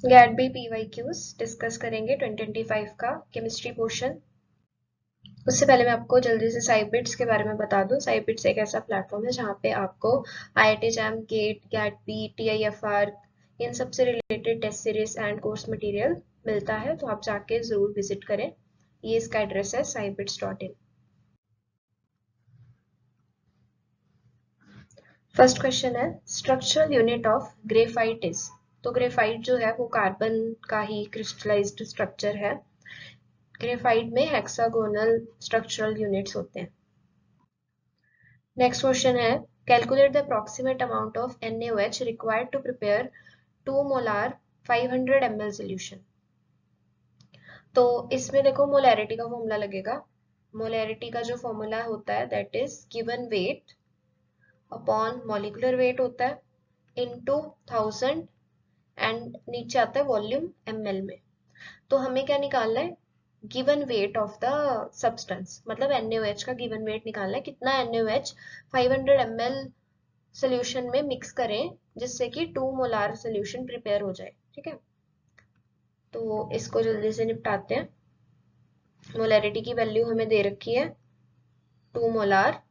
Gate B PYQs discuss करेंगे 2025 का chemistry portion. उससे पहले मैं आपको जल्दी से साइबिट्स के बारे में बता दूं। साइबिट्स एक ऐसा प्लेटफॉर्म है जहाँ पे आपको IIT JAM, GATE, GAT B, TIFR इन सब से related test series and course material मिलता है, तो आप जाके जरूर विजिट करें। ये इसका एड्रेस है scibids.in। फर्स्ट क्वेश्चन है structural unit of graphite is. तो ग्रेफाइट जो है वो कार्बन का ही क्रिस्टलाइज्ड स्ट्रक्चर है। ग्रेफाइट में हेक्सागोनल स्ट्रक्चरल यूनिट्स होते हैं। नेक्स्ट क्वेश्चन है calculate the approximate amount of NaOH required to prepare 2 molar 500 ml solution. तो इसमें देखो मोलैरिटी का फॉर्मूला लगेगा। मोलैरिटी का जो फॉर्मूला होता है that is given weight upon molecular weight होता है इनटू 1000 एंड नीचे आता है वॉल्यूम ml में। तो हमें क्या निकालना है, given weight of the substance, मतलब NaOH का गिवन वेट निकालना है। कितना NaOH 500 ml सोल्यूशन में मिक्स करें जिससे कि 2 मोलार सोल्यूशन प्रिपेयर हो जाए। ठीक है, तो इसको जल्दी से निपटाते हैं। मोलैरिटी की वैल्यू हमें दे रखी है 2 मोलार।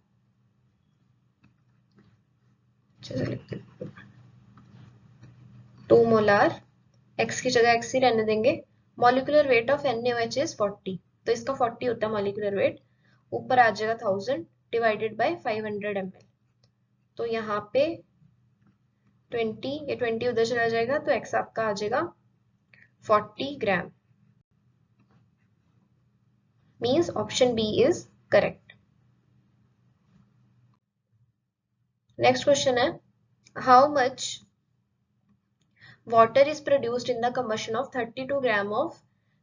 2 मोलार, x की जगह x ही रहने देंगे। Molecular weight of NaOH is 40, तो इसका 40 होता है मॉलिक्यूलर वेट। ऊपर आ जाएगा 1000 डिवाइडेड बाय 500 ml। तो यहाँ पे 20, ये 20 उधर चला जाएगा तो x आपका आ जाएगा 40 ग्राम। Means option B is correct. Next question है how much water is produced in the combustion of 32 gram of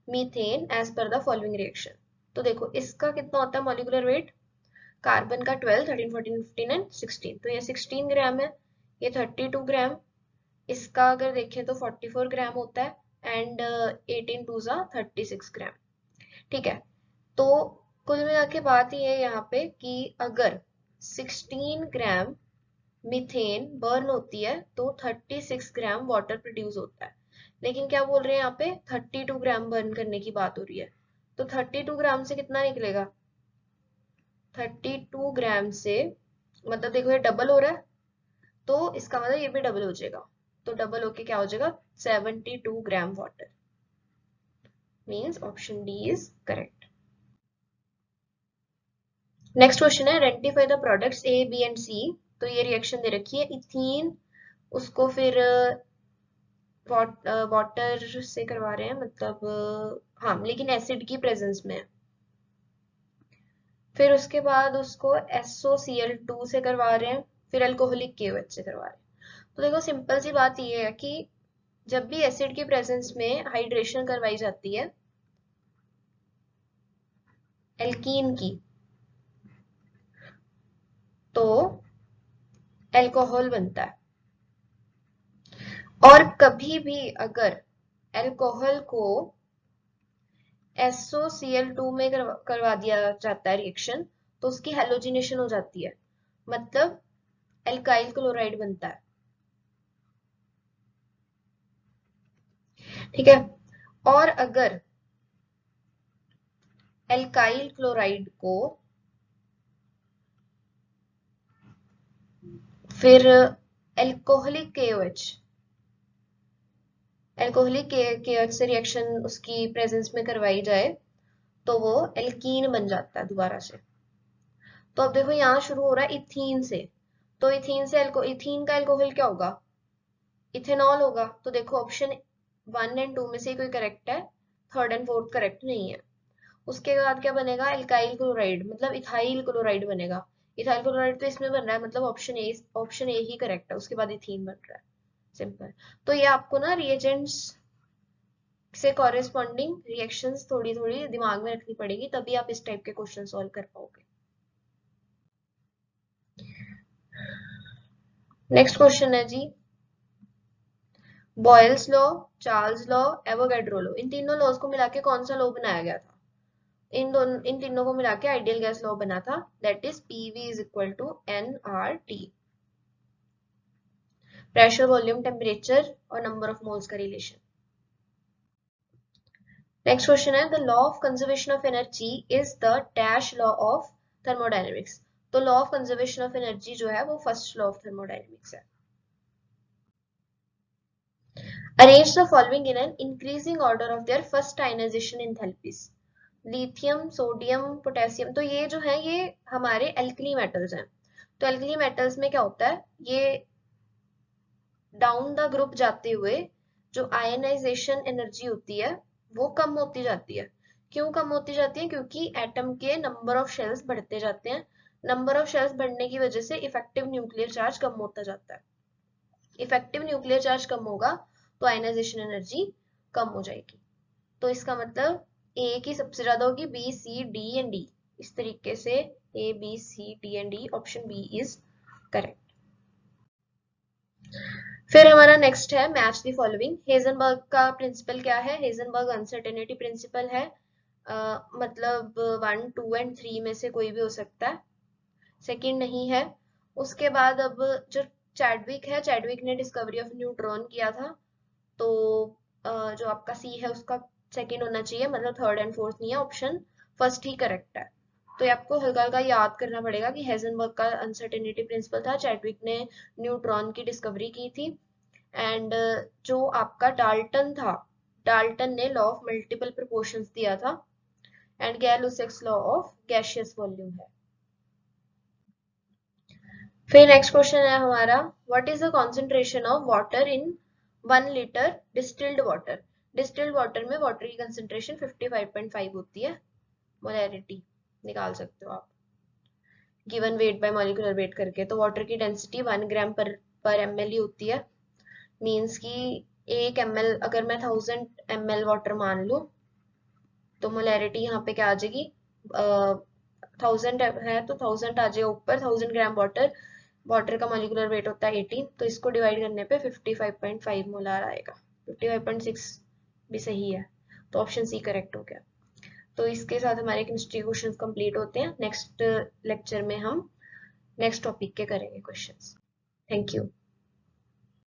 methane as per the following reaction। तो देखो इसका कितना होता है मॉलिक्यूलर वेट, कार्बन का 12, 13, 14, 15 एंड 16, तो ये 16 ग्राम है, ये 32 ग्राम। इसका अगर देखें तो 44 ग्राम होता है एंड 18 टू जा 36 ग्राम। ठीक है, तो कुल मिला के बात ये है यहाँ पे कि अगर 16 ग्राम मीथेन बर्न होती है तो 36 ग्राम वाटर प्रोड्यूस होता है। लेकिन क्या बोल रहे हैं यहाँ पे 32 ग्राम बर्न करने की बात हो रही है, तो 32 ग्राम से कितना निकलेगा, 32 ग्राम से मतलब देखो ये डबल हो रहा है, तो इसका मतलब ये भी डबल हो जाएगा। तो डबल होके क्या हो जाएगा 72 ग्राम water. Means option D is correct. Next question है identify the products A B and C. तो ये रिएक्शन दे रखी है इथीन, उसको फिर वाटर से करवा रहे हैं, मतलब हाँ लेकिन एसिड की प्रेजेंस में है। फिर उसके बाद उसको SOCl2 से करवा रहे हैं, फिर अल्कोहलिक KOH से करवा रहे हैं। तो देखो सिंपल सी बात ये है कि जब भी एसिड की प्रेजेंस में हाइड्रेशन करवाई जाती है एल्कीन की, तो अल्कोहल बनता है। और कभी भी अगर अल्कोहल को SOCl2 में करवा दिया जाता है रिएक्शन, तो उसकी हेलोजिनेशन हो जाती है, मतलब एल्काइल क्लोराइड बनता है। ठीक है, और अगर एल्काइल क्लोराइड को फिर एल्कोहलिक KOH, एल्कोहलिक KOH से रिएक्शन उसकी प्रेजेंस में करवाई जाए तो वो एल्कीन बन जाता है दोबारा से। तो अब देखो यहाँ शुरू हो रहा है इथीन से, तो इथीन से इथीन का एल्कोहल क्या होगा, इथेनॉल होगा। तो देखो ऑप्शन 1 एंड 2 में से कोई करेक्ट है, थर्ड एंड फोर्थ करेक्ट नहीं है। उसके बाद क्या बनेगा, एल्काइल क्लोराइड मतलब इथाइल क्लोराइड बनेगा। इथाइल क्लोराइड तो इसमें बन रहा है, मतलब ऑप्शन ए ही करेक्ट है। उसके बाद इथीन बन रहा है, सिंपल। तो ये आपको ना रिएजेंट्स से कॉरेस्पॉन्डिंग रिएक्शंस थोड़ी थोड़ी दिमाग में रखनी पड़ेगी, तभी आप इस टाइप के क्वेश्चन सॉल्व कर पाओगे। नेक्स्ट क्वेश्चन है जी Boyle's law, Charles law, Avogadro law, इन तीनों लॉज को मिला के कौन सा लॉ बनाया गया था। इन तीनों को मिला के आइडियल गैस लॉ बना था, that is PV is equal to nRT। Pressure, volume, temperature और नंबर ऑफ मोल्स का रिलेशन। नेक्स्ट क्वेश्चन है the law of conservation of energy is the dash law of thermodynamics. तो law of conservation of energy जो है वो first law of thermodynamics है। Arrange the following in an increasing order of their first ionization enthalpies. Lithium, sodium, potassium, तो ये जो है ये हमारे एल्कली मेटल्स हैं। तो एल्कली मेटल्स में क्या होता है, ये डाउन द ग्रुप जाते हुए जो आयनाइजेशन एनर्जी होती है वो कम होती जाती है। क्यों कम होती जाती है? क्योंकि एटम के नंबर ऑफ शेल्स बढ़ते जाते हैं। नंबर ऑफ शेल्स बढ़ने की वजह से इफेक्टिव न्यूक्लियर चार्ज कम होता जाता है। इफेक्टिव न्यूक्लियर चार्ज कम होगा तो आयनाइजेशन एनर्जी कम हो जाएगी। तो इसका मतलब ए की सबसे ज्यादा होगी, B C D and D. इस तरीके से A B C D and D, option B is correct. फिर हमारा नेक्स्ट है मैच द फॉलोइंग। हेजनबर्ग का प्रिंसिपल क्या है? हेजनबर्ग अनसर्टेनिटी प्रिंसिपल है। मतलब 1, 2 एंड 3 में से कोई भी हो सकता है, सेकंड नहीं है। उसके बाद अब जो चैडविक है, चैडविक ने डिस्कवरी ऑफ न्यूट्रॉन किया था, तो जो आपका सी है उसका सेकंड होना चाहिए, मतलब थर्ड एंड फोर्थ नहीं है, ऑप्शन फर्स्ट ही करेक्ट है। तो ये आपको हल्का हल्का याद करना पड़ेगा कि हेजनबर्ग का अनसर्टेनिटी प्रिंसिपल था, चैडविक ने न्यूट्रॉन की डिस्कवरी की थी। एंड जो आपका डाल्टन था, डाल्टन ने लॉ ऑफ मल्टीपल प्रोपोर्शंस दिया था। And Gay-Lussac's law of gaseous volume है। फिर नेक्स्ट क्वेश्चन है हमारा, what is the concentration of water in 1 litre distilled water. Distilled water में वाटर की कंसेंट्रेशन 55.5 होती है। मोलैरिटी निकाल सकते हो आप given weight by molecular weight करके। तो वाटर की डेंसिटी 1 ग्राम पर ml ही होती है। मीन्स कि 1 ml अगर मैं 1000 ml वाटर मान लूं तो मोलैरिटी यहाँ पे क्या आ जाएगी, 1000 है तो 1000 आ जाएगा ऊपर, 1000 ग्राम वाटर, वाटर का मॉलिक्यूलर वेट होता है 18, तो इसको डिवाइड करने पे 55.5 मोलार आएगा। 55.6 भी सही है, तो ऑप्शन सी करेक्ट हो गया। तो इसके साथ हमारे केमिस्ट्री क्वेश्चंस कंप्लीट होते हैं। नेक्स्ट लेक्चर में हम नेक्स्ट टॉपिक के करेंगे क्वेश्चंस। Thank you.